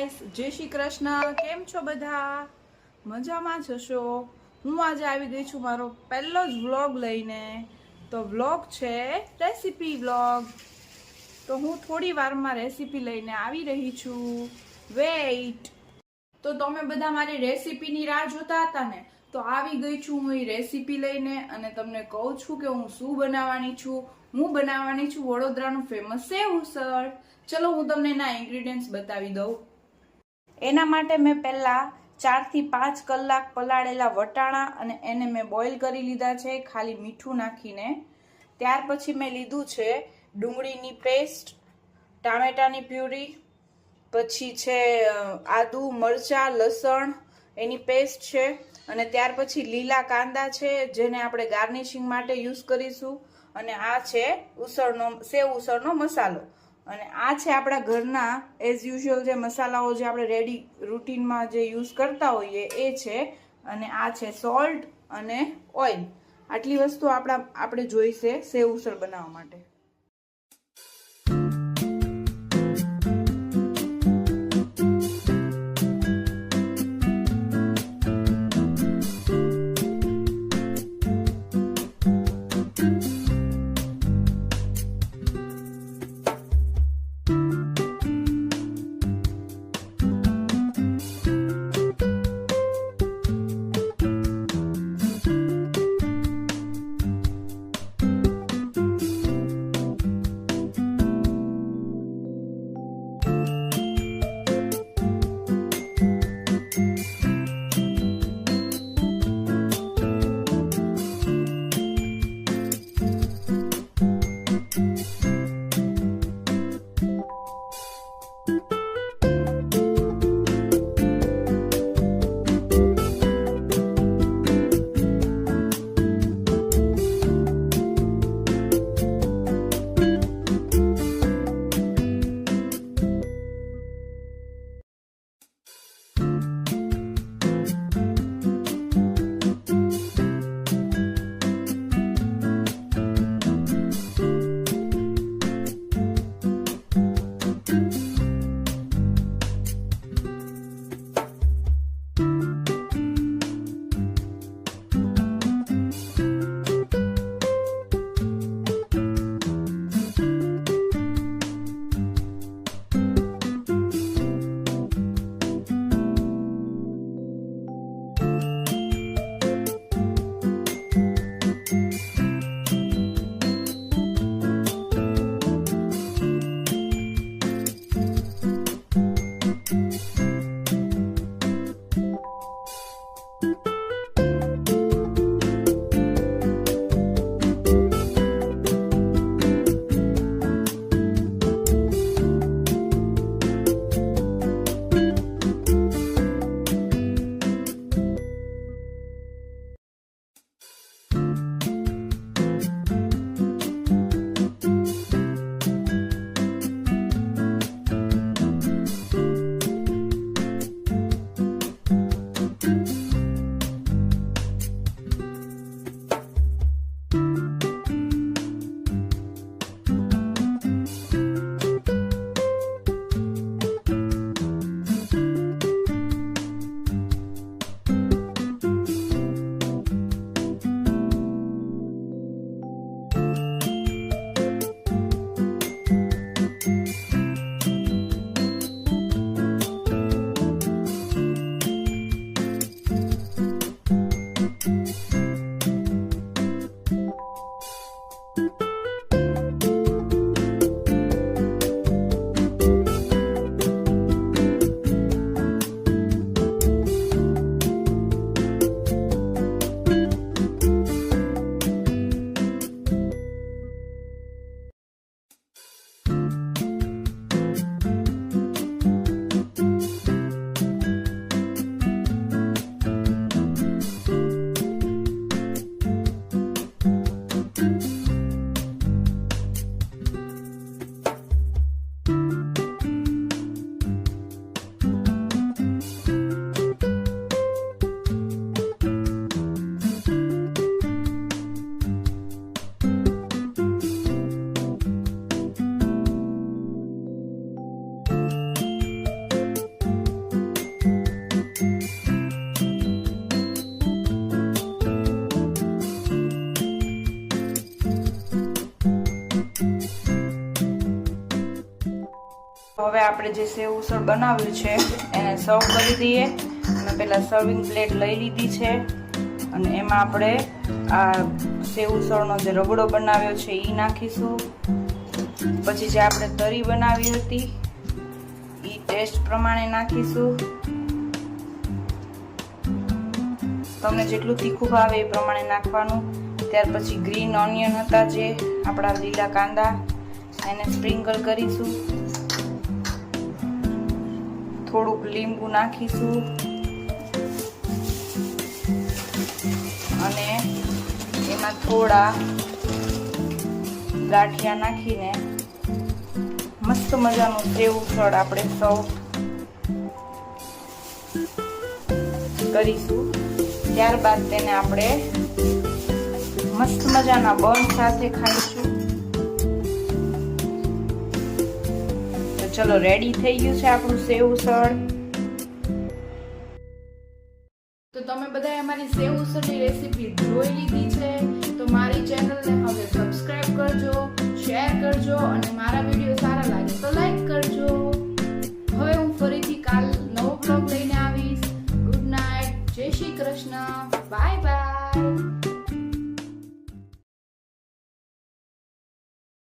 Guys, જય શ્રી કૃષ્ણ. કેમ છો બધા? મજામાં જશો? હું આજે આવી ગઈ છું મારો પહેલો જ વ્લોગ લઈને. તો વ્લોગ છે રેસીપી વ્લોગ. તો હું થોડી વારમાં રેસીપી લઈને આવી રહી છું. વેઇટ. તો તમે બધા મારી રેસીપીની રાહ જોતા હતા ને, તો આવી ગઈ છું હું એ રેસીપી લઈને અને તમને કહું છું કે હું શું બનાવવાની છું. હું બનાવવાની છું વડોદરાનું ફેમસ સેવ ઉસળ. ચલો હું તમને એના ઇન્ગ્રેડિયન્ટ્સ બતાવી દઉં. એના માટે મેં પહેલા 4 થી 5 કલાક પલાળેલા વટાણા અને એને મેં બોઇલ કરી લીધા છે ખાલી મીઠું નાખીને. ત્યાર પછી મેં લીધું છે ડુંગળીની પેસ્ટ, ટામેટાની પ્યુરી, પછી છે આદુ, મરચા, લસણ એની પેસ્ટ છે, અને ત્યાર પછી લીલા કાંદા છે જેને આપણે ગાર્નિશિંગ માટે યુઝ કરીશું, અને આ છે સેવ ઉસળનો મસાલો. અને આ છે આપણા ઘરના એઝ યુઝ્યુઅલ જે મસાલાઓ જે આપણે રેડી રૂટીનમાં જે યુઝ કરતા હોઈએ એ છે, અને આ છે સોલ્ટ અને ઓઇલ. આટલી વસ્તુ આપણે જોઈશે સેવ ઉસળ બનાવવા માટે. આપણે જે સેવ ઉસળ બનાવ્યું છે એને સર્વ કરી દઈએ. મેં પહેલાં સર્વિંગ પ્લેટ લઈ લીધી છે અને એમાં આપણે આ સેવ ઉસળનો જે રગડો બનાવ્યો છે એ નાખીશું. પછી જે આપણે તરી બનાવી હતી એ ટેસ્ટ પ્રમાણે નાખીશું. તમને જેટલું તીખું ભાવે એ પ્રમાણે નાખવાનું. ત્યાર પછી ગ્રીન ઓનિયન હતા જે આપણા લીલા કાંદા એને સ્પ્રિંકલ કરીશું. થોડુંક લીંબુ નાખીશું અને એમાં થોડા ગાંઠિયા નાખીને મસ્ત મજાનું સેવ ઉસળ આપણે સર્વ કરીશું. ત્યારબાદ તેને આપણે મસ્ત મજાના બન સાથે ખાઈશું. તો ચલો રેડી થઈ ગયું છે આપણું સેવ ઉસળ. તો તમે બધાએ અમારી સેવ ઉસળની રેસીપી જોઈ લીધી છે. તો મારી ચેનલને હવે સબસ્ક્રાઇબ કરજો, શેર કરજો અને મારા વિડીયો સારા લાગે તો લાઈક